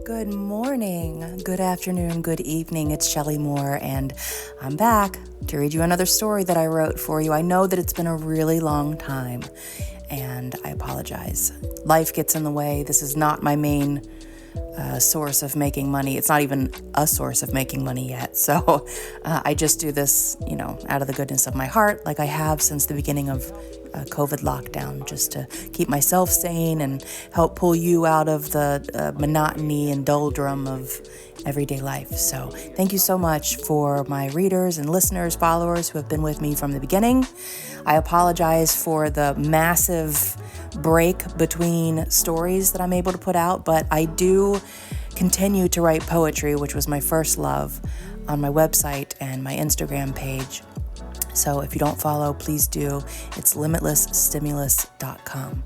Good morning, good afternoon, good evening. It's Shelly Moore, and I'm back to read you another story that I wrote for you. I know that it's been a really long time, and I apologize. Life gets in the way. This is not my main source of making money. It's not even a source of making money yet. So I just do this, out of the goodness of my heart, like I have since the beginning of COVID lockdown, just to keep myself sane and help pull you out of the monotony and doldrum of everyday life. So thank you so much for my readers and listeners, followers who have been with me from the beginning. I apologize for the massive break between stories that I'm able to put out, but I do continue to write poetry, which was my first love, on my website and my Instagram page. So if you don't follow, please do. It's limitlessstimulus.com.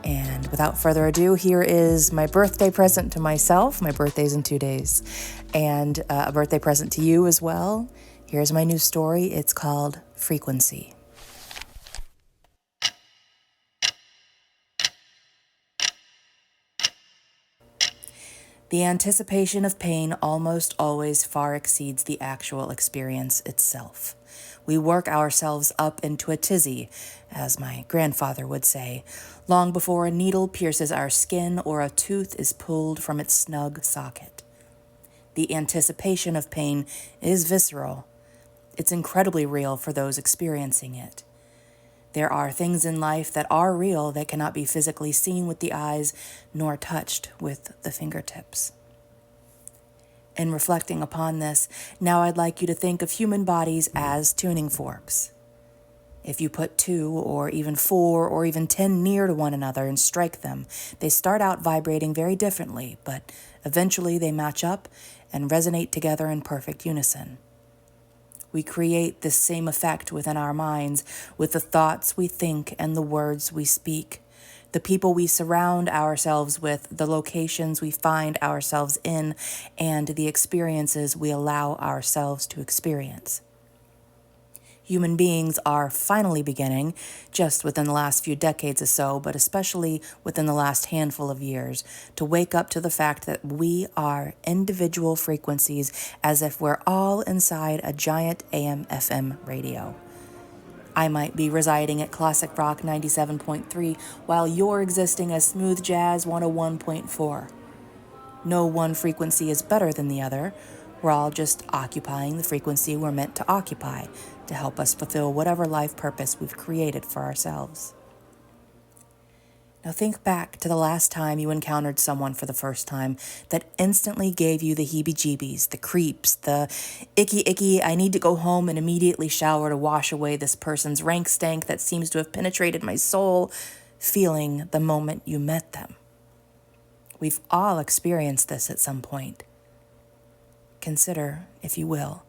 And without further ado, here is my birthday present to myself. My birthday's in 2 days. And a birthday present to you as well. Here's my new story. It's called Frequency. The anticipation of pain almost always far exceeds the actual experience itself. We work ourselves up into a tizzy, as my grandfather would say, long before a needle pierces our skin or a tooth is pulled from its snug socket. The anticipation of pain is visceral. It's incredibly real for those experiencing it. There are things in life that are real that cannot be physically seen with the eyes nor touched with the fingertips. In reflecting upon this, now I'd like you to think of human bodies as tuning forks. If you put 2 or even 4 or even 10 near to one another and strike them, they start out vibrating very differently, but eventually they match up and resonate together in perfect unison. We create this same effect within our minds with the thoughts we think and the words we speak, the people we surround ourselves with, the locations we find ourselves in, and the experiences we allow ourselves to experience. Human beings are finally beginning, just within the last few decades or so, but especially within the last handful of years, to wake up to the fact that we are individual frequencies, as if we're all inside a giant AM/FM radio. I might be residing at Classic Rock 97.3 while you're existing as Smooth Jazz 101.4. No one frequency is better than the other. We're all just occupying the frequency we're meant to occupy to help us fulfill whatever life purpose we've created for ourselves. Now think back to the last time you encountered someone for the first time that instantly gave you the heebie-jeebies, the creeps, the icky, I need to go home and immediately shower to wash away this person's rank stank that seems to have penetrated my soul, feeling the moment you met them. We've all experienced this at some point. Consider, if you will,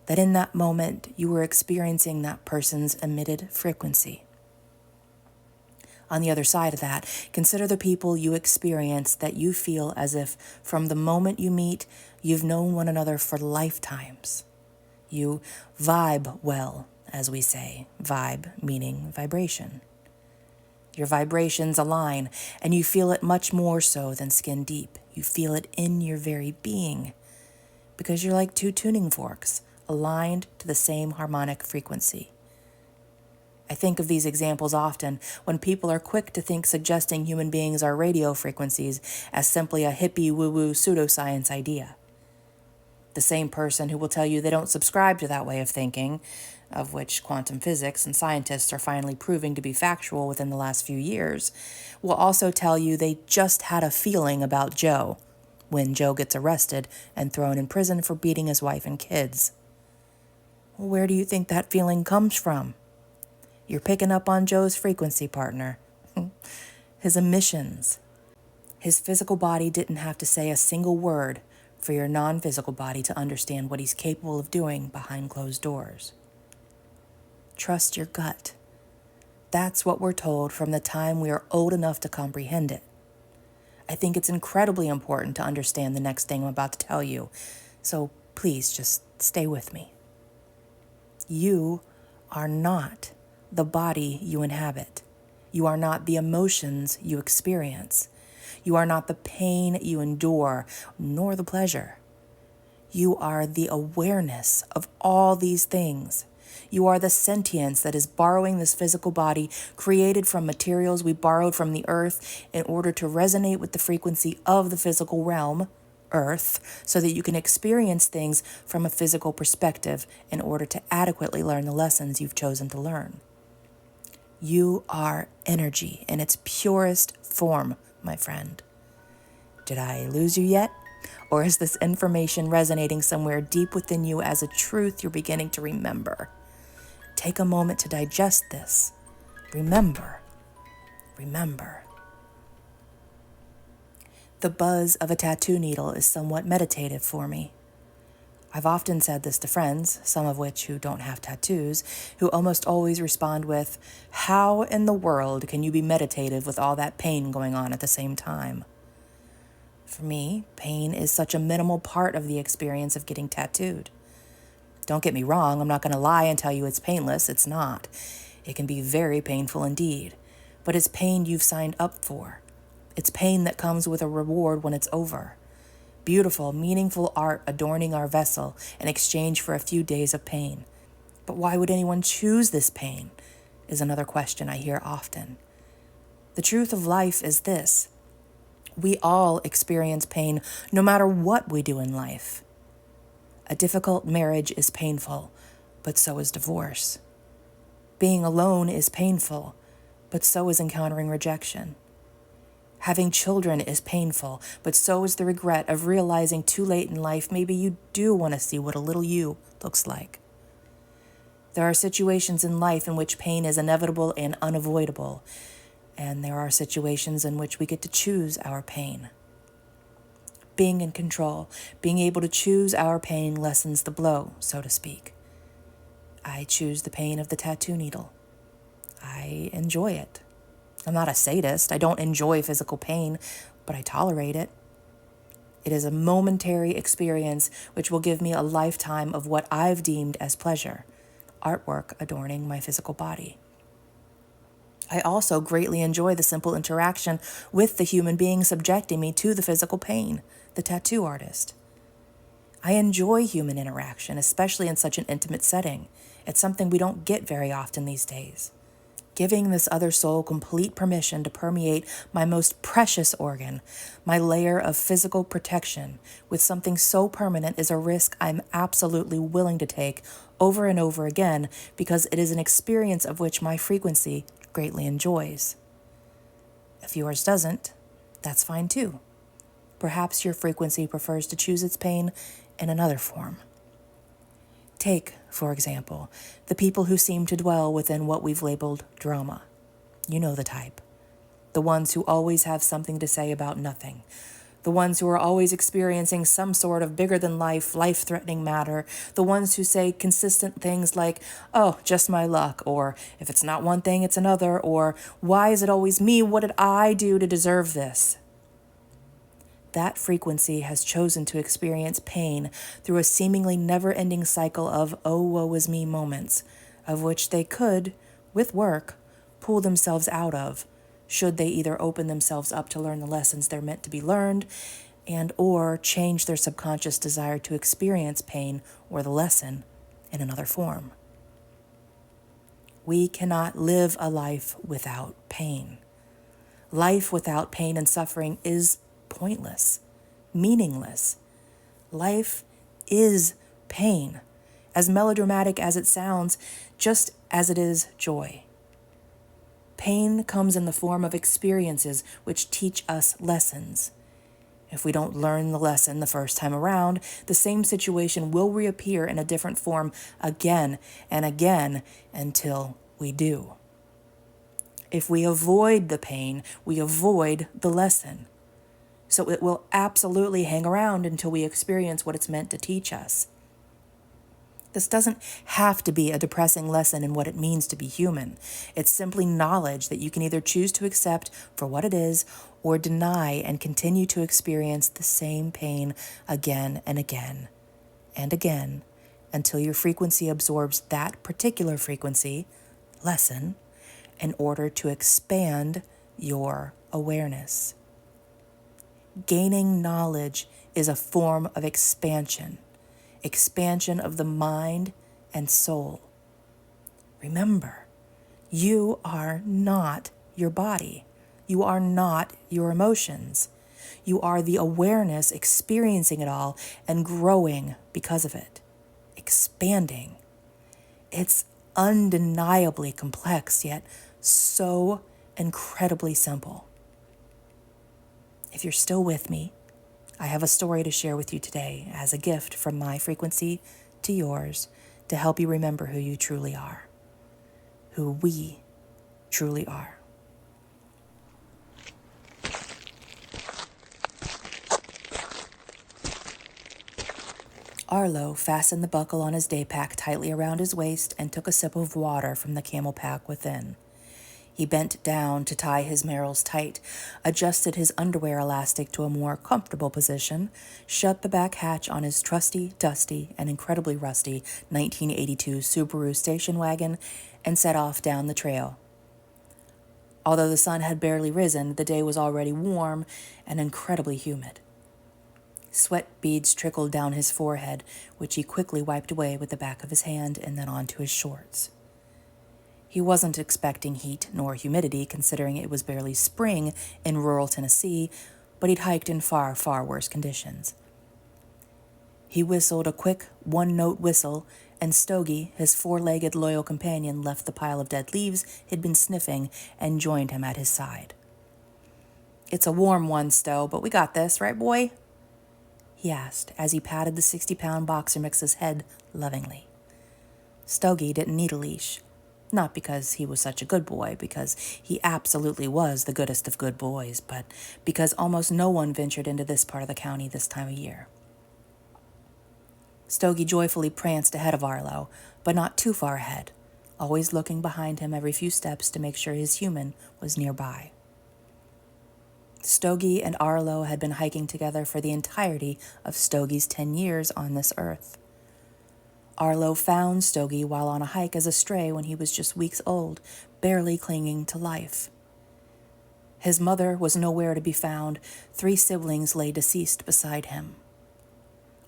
that in that moment you were experiencing that person's emitted frequency. On the other side of that, consider the people you experience that you feel as if from the moment you meet, you've known one another for lifetimes. You vibe well, as we say, vibe meaning vibration. Your vibrations align, and you feel it much more so than skin deep. You feel it in your very being, because you're like 2 tuning forks, aligned to the same harmonic frequency. I think of these examples often when people are quick to think suggesting human beings are radio frequencies as simply a hippie woo-woo pseudoscience idea. The same person who will tell you they don't subscribe to that way of thinking, of which quantum physics and scientists are finally proving to be factual within the last few years, will also tell you they just had a feeling about Joe when Joe gets arrested and thrown in prison for beating his wife and kids. Well, where do you think that feeling comes from? You're picking up on Joe's frequency, partner. His emissions. His physical body didn't have to say a single word for your non-physical body to understand what he's capable of doing behind closed doors. Trust your gut. That's what we're told from the time we are old enough to comprehend it. I think it's incredibly important to understand the next thing I'm about to tell you, so please just stay with me. You are not the body you inhabit. You are not the emotions you experience. You are not the pain you endure, nor the pleasure. You are the awareness of all these things. You are the sentience that is borrowing this physical body created from materials we borrowed from the earth in order to resonate with the frequency of the physical realm, earth, so that you can experience things from a physical perspective in order to adequately learn the lessons you've chosen to learn. You are energy in its purest form, my friend. Did I lose you yet? Or is this information resonating somewhere deep within you as a truth you're beginning to remember? Take a moment to digest this. Remember. The buzz of a tattoo needle is somewhat meditative for me. I've often said this to friends, some of which who don't have tattoos, who almost always respond with, "How in the world can you be meditative with all that pain going on at the same time?" For me, pain is such a minimal part of the experience of getting tattooed. Don't get me wrong, I'm not going to lie and tell you it's painless. It's not. It can be very painful indeed. But it's pain you've signed up for. It's pain that comes with a reward when it's over. Beautiful, meaningful art adorning our vessel in exchange for a few days of pain. But why would anyone choose this pain? Is another question I hear often. The truth of life is this. We all experience pain no matter what we do in life. A difficult marriage is painful, but so is divorce. Being alone is painful, but so is encountering rejection. Having children is painful, but so is the regret of realizing too late in life maybe you do want to see what a little you looks like. There are situations in life in which pain is inevitable and unavoidable, and there are situations in which we get to choose our pain. Being in control, being able to choose our pain lessens the blow, so to speak. I choose the pain of the tattoo needle. I enjoy it. I'm not a sadist. I don't enjoy physical pain, but I tolerate it. It is a momentary experience which will give me a lifetime of what I've deemed as pleasure, artwork adorning my physical body. I also greatly enjoy the simple interaction with the human being subjecting me to the physical pain, the tattoo artist. I enjoy human interaction, especially in such an intimate setting. It's something we don't get very often these days. Giving this other soul complete permission to permeate my most precious organ, my layer of physical protection, with something so permanent is a risk I'm absolutely willing to take over and over again because it is an experience of which my frequency greatly enjoys. If yours doesn't, that's fine too. Perhaps your frequency prefers to choose its pain in another form. Take, for example, the people who seem to dwell within what we've labeled drama. You know the type. The ones who always have something to say about nothing. The ones who are always experiencing some sort of bigger-than-life, life-threatening matter. The ones who say consistent things like, "Oh, just my luck," or "If it's not one thing, it's another," or "Why is it always me? What did I do to deserve this?" That frequency has chosen to experience pain through a seemingly never-ending cycle of "oh, woe is me" moments, of which they could, with work, pull themselves out of, should they either open themselves up to learn the lessons they're meant to be learned and or change their subconscious desire to experience pain or the lesson in another form. We cannot live a life without pain. Life without pain and suffering is pointless, meaningless. Life is pain, as melodramatic as it sounds, just as it is joy. Pain comes in the form of experiences which teach us lessons. If we don't learn the lesson the first time around, the same situation will reappear in a different form again and again until we do. If we avoid the pain, we avoid the lesson. So it will absolutely hang around until we experience what it's meant to teach us. This doesn't have to be a depressing lesson in what it means to be human. It's simply knowledge that you can either choose to accept for what it is or deny and continue to experience the same pain again and again and again until your frequency absorbs that particular frequency, lesson, in order to expand your awareness. Gaining knowledge is a form of expansion of the mind and soul. Remember, you are not your body. You are not your emotions. You are the awareness experiencing it all and growing because of it, expanding. It's undeniably complex, yet so incredibly simple. If you're still with me, I have a story to share with you today as a gift from my frequency to yours to help you remember who you truly are, who we truly are. Arlo fastened the buckle on his day pack tightly around his waist and took a sip of water from the camel pack within. He bent down to tie his marrows tight, adjusted his underwear elastic to a more comfortable position, shut the back hatch on his trusty, dusty, and incredibly rusty 1982 Subaru station wagon, and set off down the trail. Although the sun had barely risen, the day was already warm and incredibly humid. Sweat beads trickled down his forehead, which he quickly wiped away with the back of his hand and then onto his shorts. He wasn't expecting heat nor humidity, considering it was barely spring in rural Tennessee, but he'd hiked in far, far worse conditions. He whistled a quick, one-note whistle, and Stogie, his four-legged loyal companion, left the pile of dead leaves he'd been sniffing and joined him at his side. "It's a warm one, Stowe, but we got this, right, boy?" he asked as he patted the 60-pound boxer mix's head lovingly. Stogie didn't need a leash. Not because he was such a good boy, because he absolutely was the goodest of good boys, but because almost no one ventured into this part of the county this time of year. Stogie joyfully pranced ahead of Arlo, but not too far ahead, always looking behind him every few steps to make sure his human was nearby. Stogie and Arlo had been hiking together for the entirety of Stogie's 10 years on this earth. Arlo found Stogie while on a hike as a stray when he was just weeks old, barely clinging to life. His mother was nowhere to be found. 3 siblings lay deceased beside him.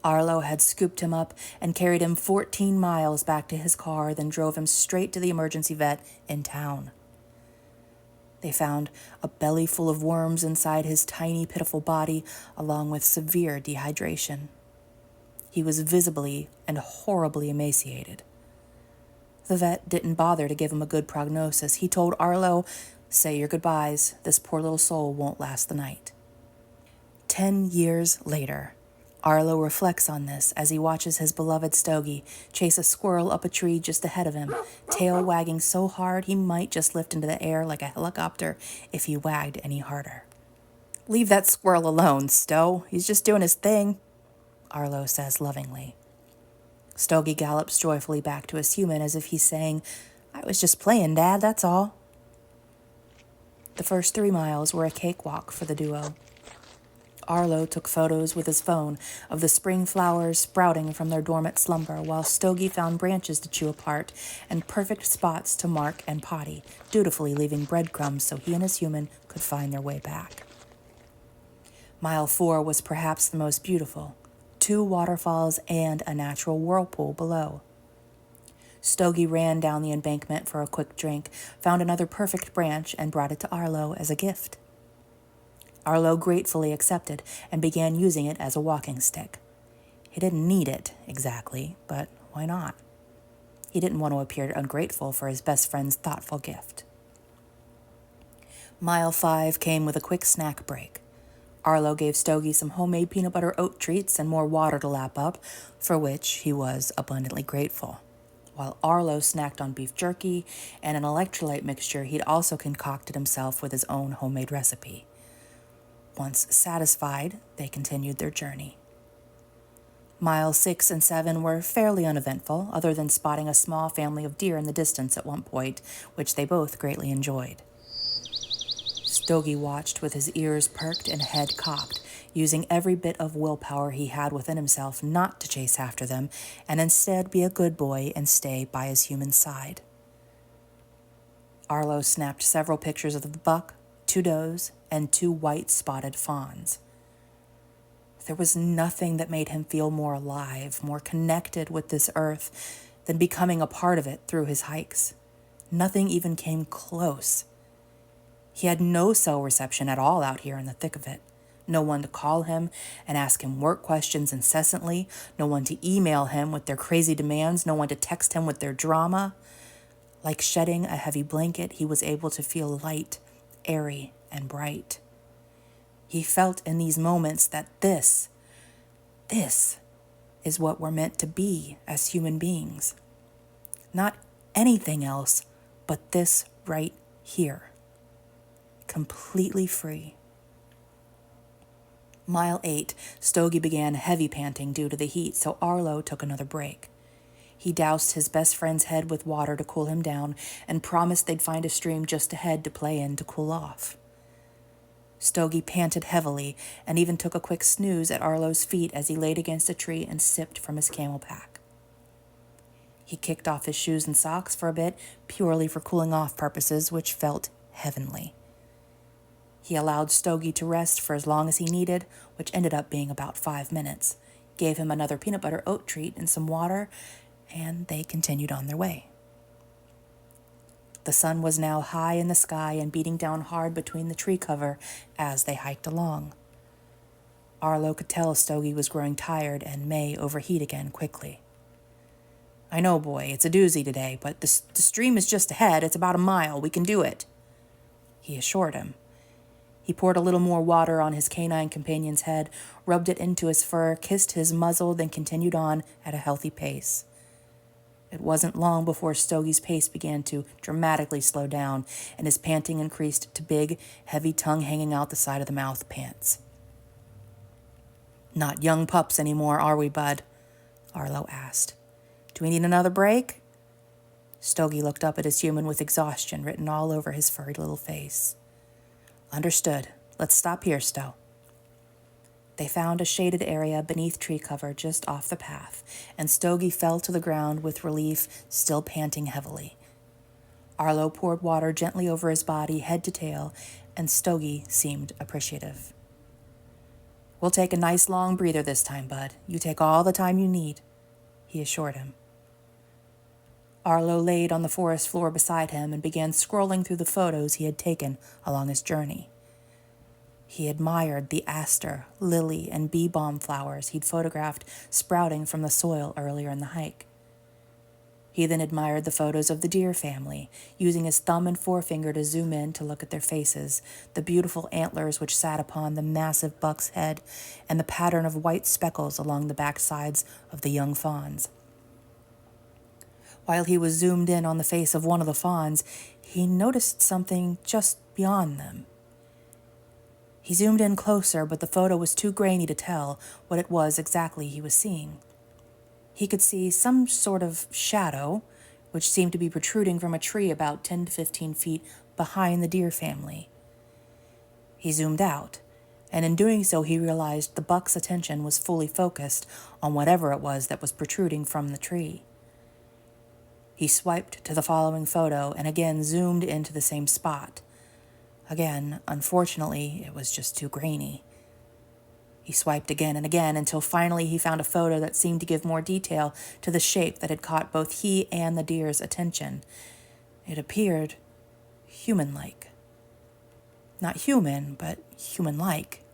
Arlo had scooped him up and carried him 14 miles back to his car, then drove him straight to the emergency vet in town. They found a belly full of worms inside his tiny, pitiful body, along with severe dehydration. He was visibly and horribly emaciated. The vet didn't bother to give him a good prognosis. He told Arlo, "Say your goodbyes. This poor little soul won't last the night." 10 years later, Arlo reflects on this as he watches his beloved Stogie chase a squirrel up a tree just ahead of him, tail wagging so hard he might just lift into the air like a helicopter if he wagged any harder. "Leave that squirrel alone, Stowe. He's just doing his thing," Arlo says lovingly. Stogie gallops joyfully back to his human as if he's saying, "I was just playing, Dad, that's all." The first 3 miles were a cakewalk for the duo. Arlo took photos with his phone of the spring flowers sprouting from their dormant slumber, while Stogie found branches to chew apart and perfect spots to mark and potty, dutifully leaving breadcrumbs so he and his human could find their way back. Mile 4 was perhaps the most beautiful. 2 waterfalls and a natural whirlpool below. Stogie ran down the embankment for a quick drink, found another perfect branch, and brought it to Arlo as a gift. Arlo gratefully accepted and began using it as a walking stick. He didn't need it, exactly, but why not? He didn't want to appear ungrateful for his best friend's thoughtful gift. Mile 5 came with a quick snack break. Arlo gave Stogie some homemade peanut butter oat treats and more water to lap up, for which he was abundantly grateful, while Arlo snacked on beef jerky and an electrolyte mixture he'd also concocted himself with his own homemade recipe. Once satisfied, they continued their journey. Miles 6 and 7 were fairly uneventful, other than spotting a small family of deer in the distance at one point, which they both greatly enjoyed. Stogie watched with his ears perked and head cocked, using every bit of willpower he had within himself not to chase after them, and instead be a good boy and stay by his human side. Arlo snapped several pictures of the buck, 2 does, and 2 white spotted fawns. There was nothing that made him feel more alive, more connected with this earth than becoming a part of it through his hikes. Nothing even came close. He had no cell reception at all out here in the thick of it. No one to call him and ask him work questions incessantly. No one to email him with their crazy demands. No one to text him with their drama. Like shedding a heavy blanket, he was able to feel light, airy, and bright. He felt in these moments that this is what we're meant to be as human beings. Not anything else, but this right here. Completely free. Mile 8, Stogie began heavy panting due to the heat, so Arlo took another break. He doused his best friend's head with water to cool him down and promised they'd find a stream just ahead to play in to cool off. Stogie panted heavily and even took a quick snooze at Arlo's feet as he laid against a tree and sipped from his camel pack. He kicked off his shoes and socks for a bit, purely for cooling off purposes, which felt heavenly. He allowed Stogie to rest for as long as he needed, which ended up being about 5 minutes, gave him another peanut butter oat treat and some water, and they continued on their way. The sun was now high in the sky and beating down hard between the tree cover as they hiked along. Arlo could tell Stogie was growing tired and may overheat again quickly. "I know, boy, it's a doozy today, but the stream is just ahead. It's about a mile. We can do it," he assured him. He poured a little more water on his canine companion's head, rubbed it into his fur, kissed his muzzle, then continued on at a healthy pace. It wasn't long before Stogie's pace began to dramatically slow down, and his panting increased to big, heavy tongue hanging out the side of the mouth pants. "Not young pups anymore, are we, bud?" Arlo asked. "Do we need another break?" Stogie looked up at his human with exhaustion written all over his furry little face. "Understood. Let's stop here, Sto." They found a shaded area beneath tree cover just off the path, and Stogie fell to the ground with relief, still panting heavily. Arlo poured water gently over his body, head to tail, and Stogie seemed appreciative. "We'll take a nice long breather this time, bud. You take all the time you need," he assured him. Arlo laid on the forest floor beside him and began scrolling through the photos he had taken along his journey. He admired the aster, lily, and bee balm flowers he'd photographed sprouting from the soil earlier in the hike. He then admired the photos of the deer family, using his thumb and forefinger to zoom in to look at their faces, the beautiful antlers which sat upon the massive buck's head, and the pattern of white speckles along the backsides of the young fawns. While he was zoomed in on the face of one of the fawns, he noticed something just beyond them. He zoomed in closer, but the photo was too grainy to tell what it was exactly he was seeing. He could see some sort of shadow, which seemed to be protruding from a tree about 10 to 15 feet behind the deer family. He zoomed out, and in doing so he realized the buck's attention was fully focused on whatever it was that was protruding from the tree. He swiped to the following photo and again zoomed into the same spot. Again, unfortunately, it was just too grainy. He swiped again and again until finally he found a photo that seemed to give more detail to the shape that had caught both he and the deer's attention. It appeared human-like. Not human, but human-like.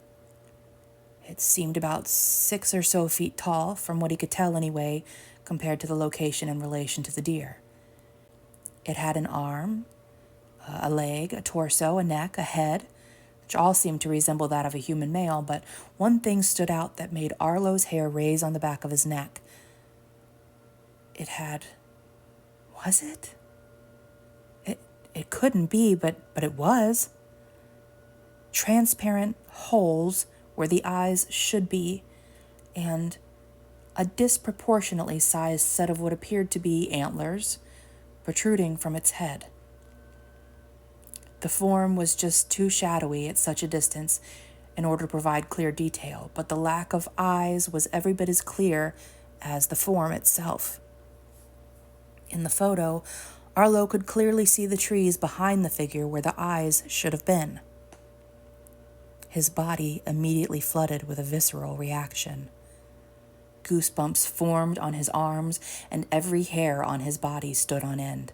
It seemed about 6 or so feet tall, from what he could tell anyway, compared to the location in relation to the deer. It had an arm, a leg, a torso, a neck, a head, which all seemed to resemble that of a human male, but one thing stood out that made Arlo's hair raise on the back of his neck. It had... was it? It couldn't be, but it was. Transparent holes where the eyes should be, and a disproportionately sized set of what appeared to be antlers protruding from its head. The form was just too shadowy at such a distance in order to provide clear detail, but the lack of eyes was every bit as clear as the form itself. In the photo, Arlo could clearly see the trees behind the figure where the eyes should have been. His body immediately flooded with a visceral reaction. Goosebumps formed on his arms, and every hair on his body stood on end.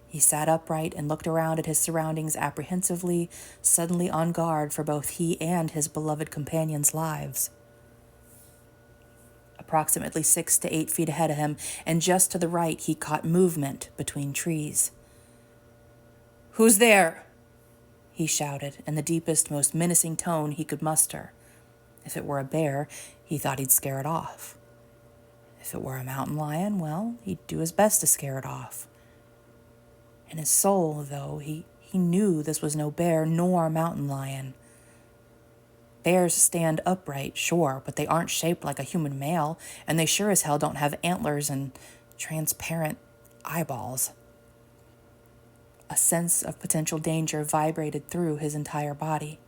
He sat upright and looked around at his surroundings apprehensively, suddenly on guard for both he and his beloved companion's lives. Approximately 6 to 8 feet ahead of him, and just to the right, he caught movement between trees. "Who's there?" he shouted in the deepest, most menacing tone he could muster. If it were a bear, he thought he'd scare it off. If it were a mountain lion, well, he'd do his best to scare it off. In his soul, though, he knew this was no bear nor mountain lion. Bears stand upright, sure, but they aren't shaped like a human male, and they sure as hell don't have antlers and transparent eyeballs. A sense of potential danger vibrated through his entire body.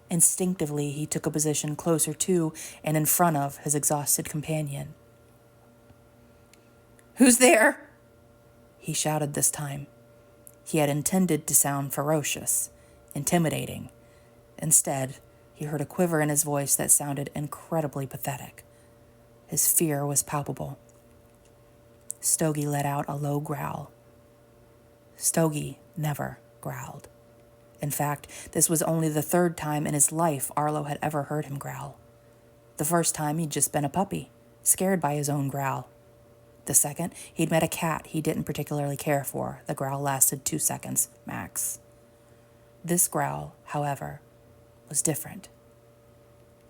Instinctively, he took a position closer to and in front of his exhausted companion. "Who's there?" he shouted this time. He had intended to sound ferocious, intimidating. Instead, he heard a quiver in his voice that sounded incredibly pathetic. His fear was palpable. Stogie let out a low growl. Stogie never growled. In fact, this was only the third time in his life Arlo had ever heard him growl. The first time, he'd just been a puppy, scared by his own growl. The second, he'd met a cat he didn't particularly care for. The growl lasted 2 seconds, max. This growl, however, was different.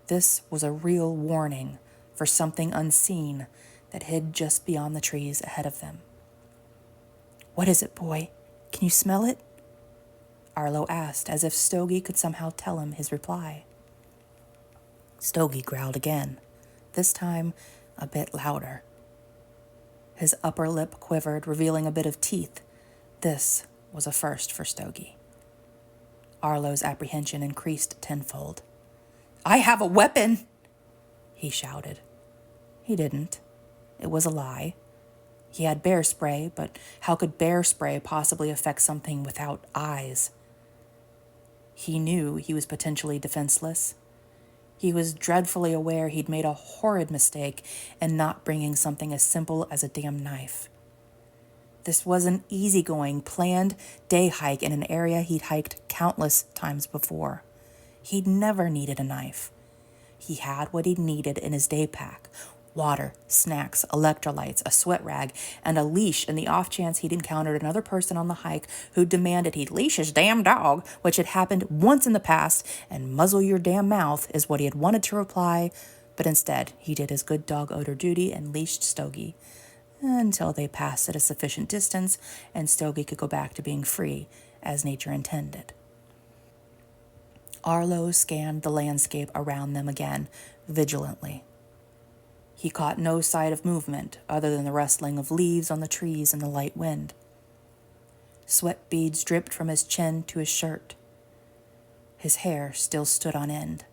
This was a real warning for something unseen that hid just beyond the trees ahead of them. "What is it, boy? Can you smell it?" Arlo asked, as if Stogie could somehow tell him his reply. Stogie growled again, this time a bit louder. His upper lip quivered, revealing a bit of teeth. This was a first for Stogie. Arlo's apprehension increased tenfold. "I have a weapon!" he shouted. He didn't. It was a lie. He had bear spray, but how could bear spray possibly affect something without eyes? He knew he was potentially defenseless. He was dreadfully aware he'd made a horrid mistake in not bringing something as simple as a damn knife. This was an easygoing, planned day hike in an area he'd hiked countless times before. He'd never needed a knife. He had what he needed in his day pack: water, snacks, electrolytes, a sweat rag, and a leash in the off chance he'd encountered another person on the hike who demanded he'd leash his damn dog, which had happened once in the past, and muzzle your damn mouth is what he had wanted to reply, but instead he did his good dog odor duty and leashed Stogie until they passed at a sufficient distance and Stogie could go back to being free as nature intended. Arlo scanned the landscape around them again, vigilantly. He caught no sight of movement other than the rustling of leaves on the trees in the light wind. Sweat beads dripped from his chin to his shirt. His hair still stood on end.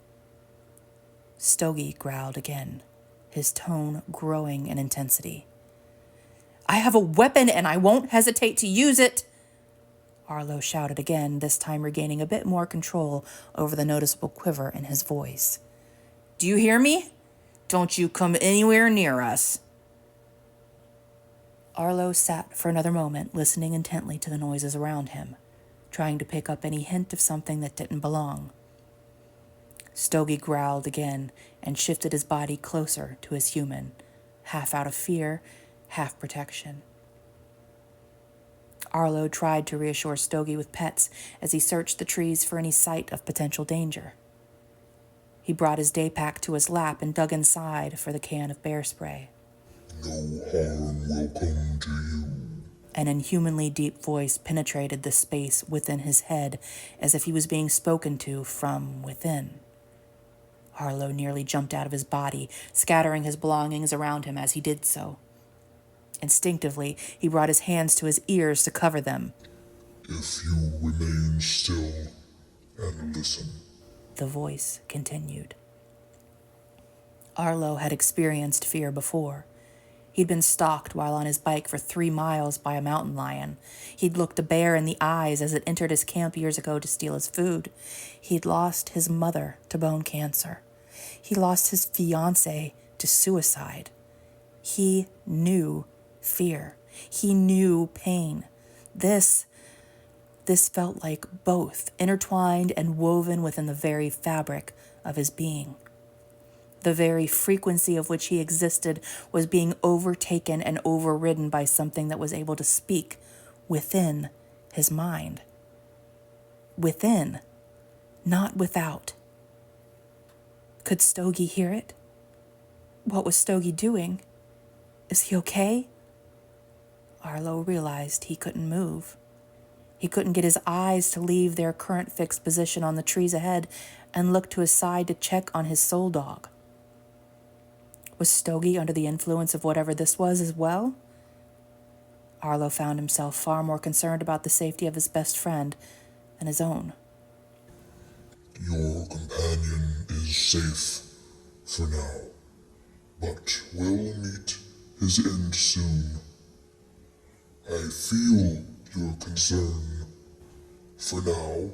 Stogie growled again, his tone growing in intensity. "I have a weapon and I won't hesitate to use it!" Arlo shouted again, this time regaining a bit more control over the noticeable quiver in his voice. "Do you hear me? Don't you come anywhere near us." Arlo sat for another moment, listening intently to the noises around him, trying to pick up any hint of something that didn't belong. Stogie growled again and shifted his body closer to his human, half out of fear, half protection. Arlo tried to reassure Stogie with pets as he searched the trees for any sight of potential danger. He brought his day pack to his lap and dug inside for the can of bear spray. "No harm will come to you." An inhumanly deep voice penetrated the space within his head as if he was being spoken to from within. Arlo nearly jumped out of his body, scattering his belongings around him as he did so. Instinctively, he brought his hands to his ears to cover them. "If you remain still and listen," the voice continued. Arlo had experienced fear before. He'd been stalked while on his bike for 3 miles by a mountain lion. He'd looked a bear in the eyes as it entered his camp years ago to steal his food. He'd lost his mother to bone cancer. He lost his fiancée to suicide. He knew fear. He knew pain. This felt like both, intertwined and woven within the very fabric of his being. The very frequency of which he existed was being overtaken and overridden by something that was able to speak within his mind. Within, not without. Could Stogie hear it? What was Stogie doing? Is he okay? Arlo realized he couldn't move. He couldn't get his eyes to leave their current fixed position on the trees ahead and look to his side to check on his soul dog. Was Stogie under the influence of whatever this was as well? Arlo found himself far more concerned about the safety of his best friend than his own. Your companion is safe for now, but will meet his end soon. I feel your concern. For now,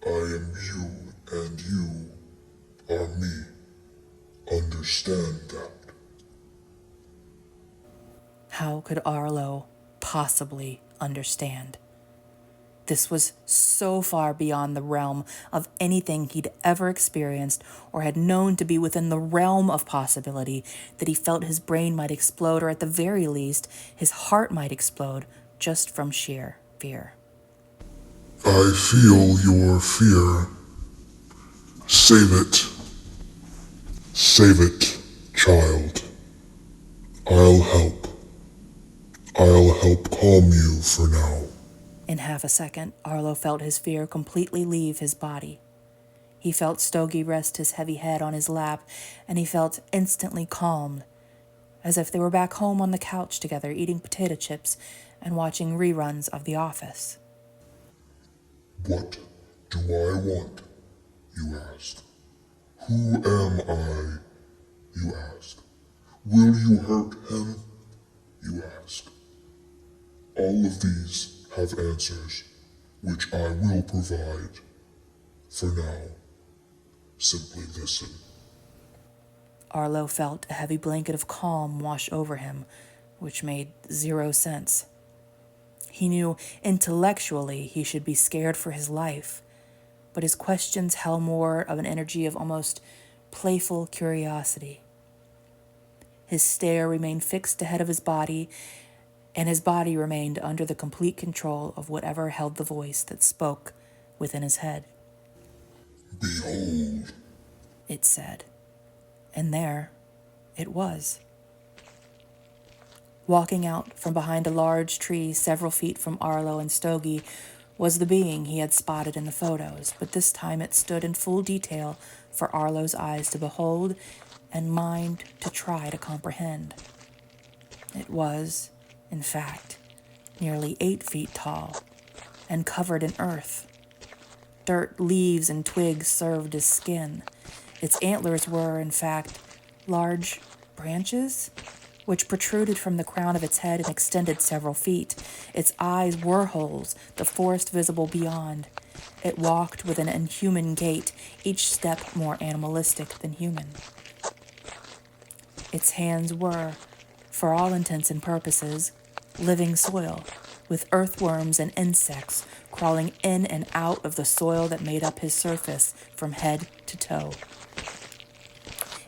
I am you and you are me. Understand that. How could Arlo possibly understand? This was so far beyond the realm of anything he'd ever experienced or had known to be within the realm of possibility that he felt his brain might explode, or at the very least, his heart might explode just from sheer fear. I feel your fear. Save it. Save it, child. I'll help. I'll help calm you for now. In half a second, Arlo felt his fear completely leave his body. He felt Stogie rest his heavy head on his lap, and he felt instantly calmed, as if they were back home on the couch together eating potato chips and watching reruns of The Office. What do I want? You ask. Who am I? You ask. Will you hurt him? You ask. All of these have answers, which I will provide. For now, simply listen. Arlo felt a heavy blanket of calm wash over him, which made 0 sense. He knew intellectually he should be scared for his life, but his questions held more of an energy of almost playful curiosity. His stare remained fixed ahead of his body, and his body remained under the complete control of whatever held the voice that spoke within his head. Behold, it said, and there it was. Walking out from behind a large tree several feet from Arlo and Stogie was the being he had spotted in the photos, but this time it stood in full detail for Arlo's eyes to behold and mind to try to comprehend. It was, in fact, nearly 8 feet tall and covered in earth. Dirt, leaves, and twigs served as skin. Its antlers were, in fact, large branches, which protruded from the crown of its head and extended several feet. Its eyes were holes, the forest visible beyond. It walked with an inhuman gait, each step more animalistic than human. Its hands were, for all intents and purposes, living soil, with earthworms and insects crawling in and out of the soil that made up his surface from head to toe.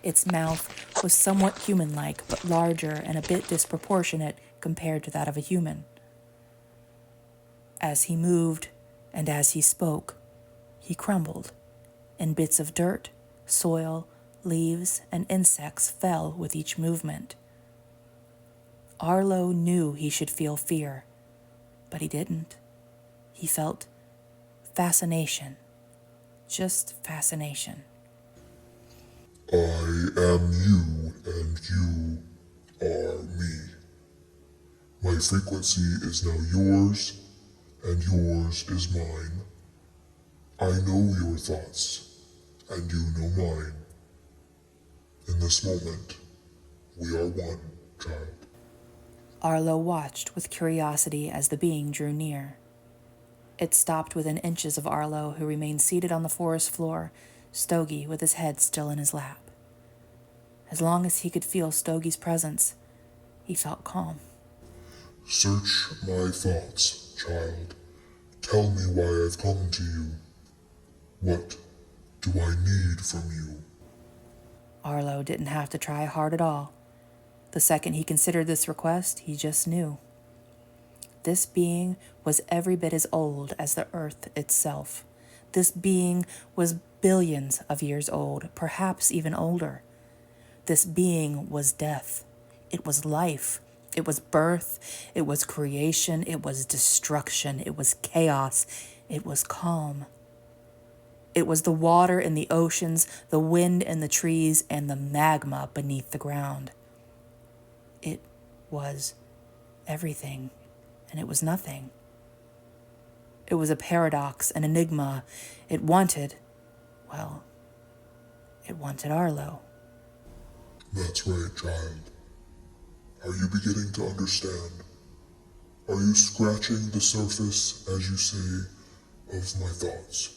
Its mouth was somewhat human-like, but larger and a bit disproportionate compared to that of a human. As he moved and as he spoke, he crumbled, and bits of dirt, soil, leaves, and insects fell with each movement. Arlo knew he should feel fear, but he didn't. He felt fascination, just fascination. I am you and you are me. My frequency is now yours and yours is mine. I know your thoughts and you know mine. In this moment, we are one, child. Arlo watched with curiosity as the being drew near. It stopped within inches of Arlo, who remained seated on the forest floor, Stogie with his head still in his lap. As long as he could feel Stogie's presence, he felt calm. Search my thoughts, child. Tell me why I've come to you. What do I need from you? Arlo didn't have to try hard at all. The second he considered this request, he just knew. This being was every bit as old as the earth itself. This being was billions of years old, perhaps even older. This being was death. It was life. It was birth. It was creation. It was destruction. It was chaos. It was calm. It was the water in the oceans, the wind in the trees, and the magma beneath the ground. It was everything, and it was nothing. It was a paradox, an enigma. It wanted Arlo. That's right, child. Are you beginning to understand? Are you scratching the surface, as you say, of my thoughts?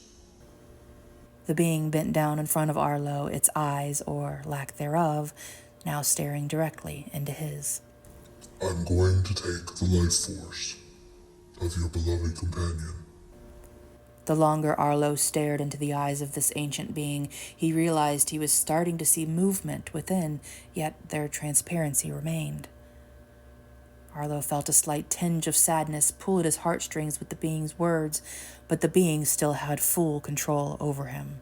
The being bent down in front of Arlo, its eyes, or lack thereof, now staring directly into his. I'm going to take the life force of your beloved companion. The longer Arlo stared into the eyes of this ancient being, he realized he was starting to see movement within, yet their transparency remained. Arlo felt a slight tinge of sadness pull at his heartstrings with the being's words, but the being still had full control over him.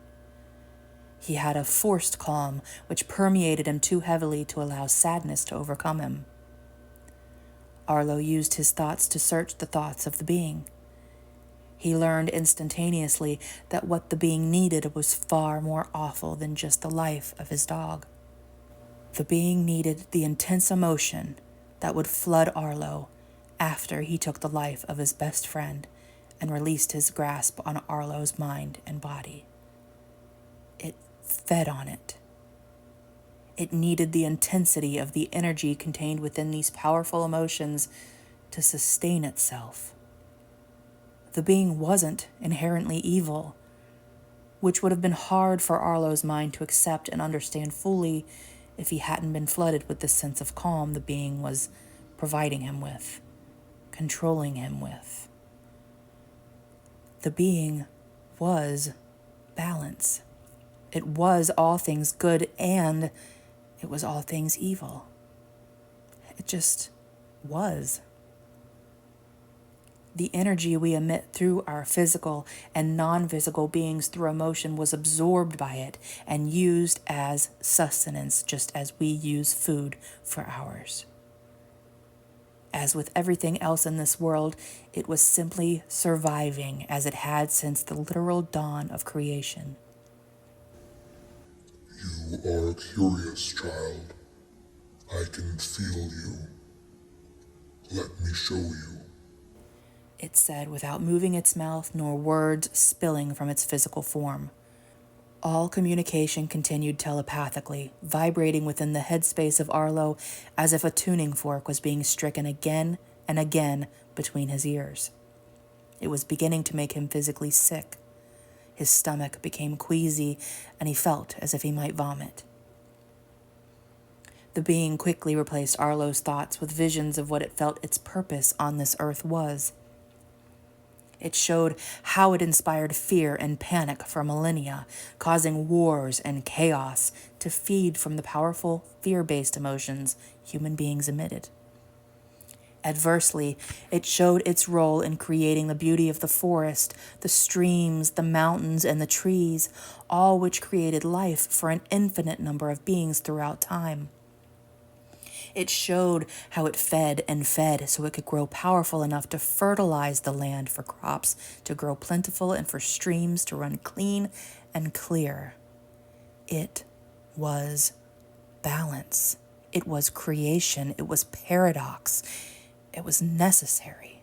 He had a forced calm which permeated him too heavily to allow sadness to overcome him. Arlo used his thoughts to search the thoughts of the being. He learned instantaneously that what the being needed was far more awful than just the life of his dog. The being needed the intense emotion that would flood Arlo after he took the life of his best friend and released his grasp on Arlo's mind and body. It fed on it. It needed the intensity of the energy contained within these powerful emotions to sustain itself. The being wasn't inherently evil, which would have been hard for Arlo's mind to accept and understand fully if he hadn't been flooded with the sense of calm the being was providing him with, controlling him with. The being was balance. It was all things good and it was all things evil. It just was. The energy we emit through our physical and non-physical beings through emotion was absorbed by it and used as sustenance, just as we use food for ours. As with everything else in this world, it was simply surviving as it had since the literal dawn of creation. You are curious, child. I can feel you. Let me show you. It said without moving its mouth nor words spilling from its physical form. All communication continued telepathically, vibrating within the headspace of Arlo as if a tuning fork was being stricken again and again between his ears. It was beginning to make him physically sick. His stomach became queasy, and he felt as if he might vomit. The being quickly replaced Arlo's thoughts with visions of what it felt its purpose on this earth was. It showed how it inspired fear and panic for millennia, causing wars and chaos to feed from the powerful fear-based emotions human beings emitted. Adversely, it showed its role in creating the beauty of the forest, the streams, the mountains, and the trees, all which created life for an infinite number of beings throughout time. It showed how it fed and fed so it could grow powerful enough to fertilize the land for crops to grow plentiful and for streams to run clean and clear. It was balance. It was creation. It was paradox. It was necessary.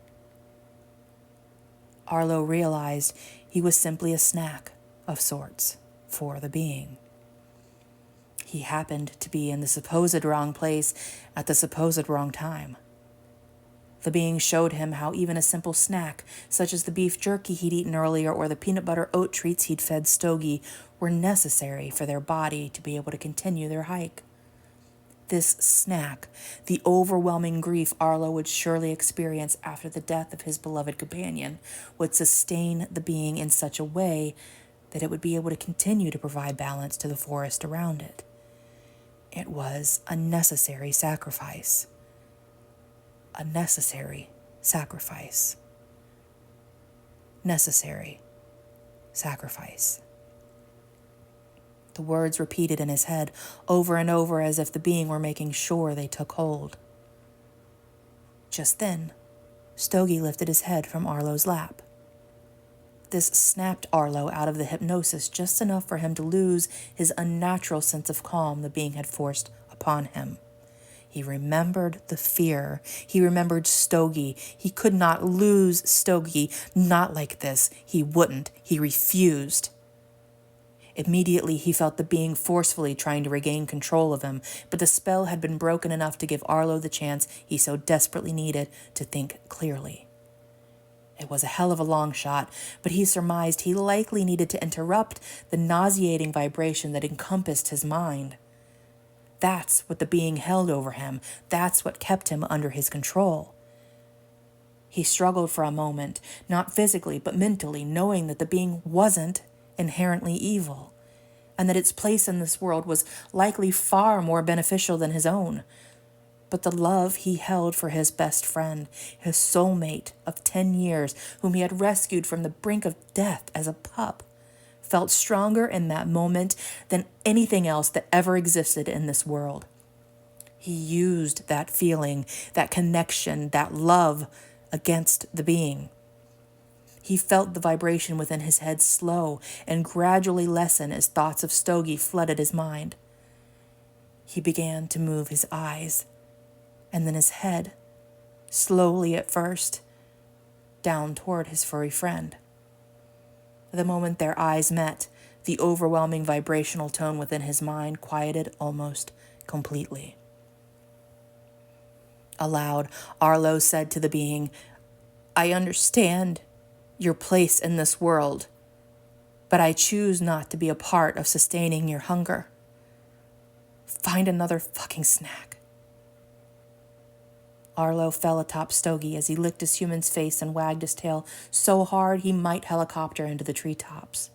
Arlo realized he was simply a snack of sorts for the being. He happened to be in the supposed wrong place at the supposed wrong time. The being showed him how even a simple snack, such as the beef jerky he'd eaten earlier or the peanut butter oat treats he'd fed Stogie, were necessary for their body to be able to continue their hike. This snack, the overwhelming grief Arlo would surely experience after the death of his beloved companion, would sustain the being in such a way that it would be able to continue to provide balance to the forest around it. It was a necessary sacrifice. A necessary sacrifice. Necessary sacrifice. The words repeated in his head over and over as if the being were making sure they took hold. Just then, Stogie lifted his head from Arlo's lap. This snapped Arlo out of the hypnosis just enough for him to lose his unnatural sense of calm the being had forced upon him. He remembered the fear. He remembered Stogie. He could not lose Stogie. Not like this. He wouldn't. He refused. Immediately, he felt the being forcefully trying to regain control of him, but the spell had been broken enough to give Arlo the chance he so desperately needed to think clearly. It was a hell of a long shot, but he surmised he likely needed to interrupt the nauseating vibration that encompassed his mind. That's what the being held over him. That's what kept him under his control. He struggled for a moment, not physically but mentally, knowing that the being wasn't inherently evil, and that its place in this world was likely far more beneficial than his own. But the love he held for his best friend, his soulmate of 10 years, whom he had rescued from the brink of death as a pup, felt stronger in that moment than anything else that ever existed in this world. He used that feeling, that connection, that love against the being. He felt the vibration within his head slow and gradually lessen as thoughts of Stogie flooded his mind. He began to move his eyes, and then his head, slowly at first, down toward his furry friend. The moment their eyes met, the overwhelming vibrational tone within his mind quieted almost completely. Aloud, Arlo said to the being, "I understand your place in this world, but I choose not to be a part of sustaining your hunger. Find another fucking snack." Arlo fell atop Stogie as he licked his human's face and wagged his tail so hard he might helicopter into the treetops.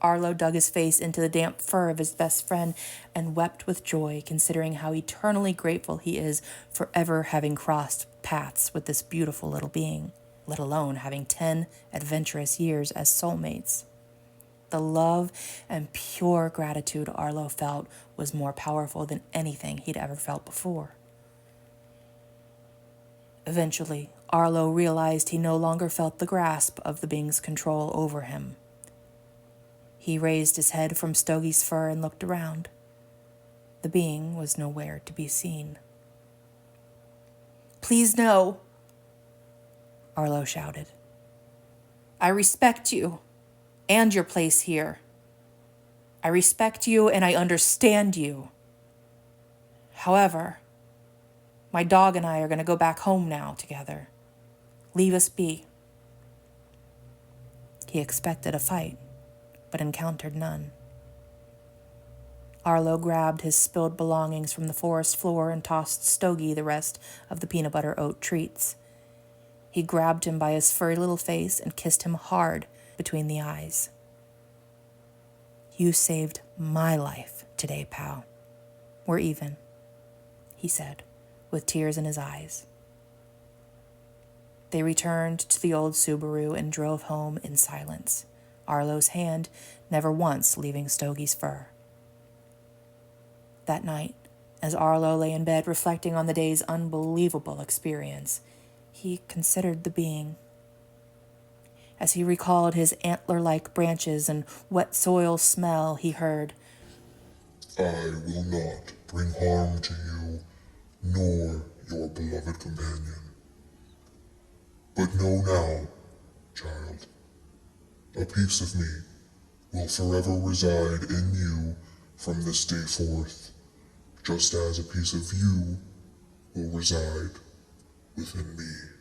Arlo dug his face into the damp fur of his best friend and wept with joy, considering how eternally grateful he is for ever having crossed paths with this beautiful little being, let alone having 10 adventurous years as soulmates. The love and pure gratitude Arlo felt was more powerful than anything he'd ever felt before. Eventually, Arlo realized he no longer felt the grasp of the being's control over him. He raised his head from Stogie's fur and looked around. The being was nowhere to be seen. "Please no," Arlo shouted. "I respect you and your place here. I respect you and I understand you. However, my dog and I are going to go back home now together. Leave us be." He expected a fight, but encountered none. Arlo grabbed his spilled belongings from the forest floor and tossed Stogie the rest of the peanut butter oat treats. He grabbed him by his furry little face and kissed him hard between the eyes. "You saved my life today, pal. We're even," he said, with tears in his eyes. They returned to the old Subaru and drove home in silence, Arlo's hand never once leaving Stogie's fur. That night, as Arlo lay in bed reflecting on the day's unbelievable experience, he considered the being. As he recalled his antler-like branches and wet soil smell, he heard, "I will not bring harm to you, nor your beloved companion. But know now, child, a piece of me will forever reside in you from this day forth, just as a piece of you will reside within me.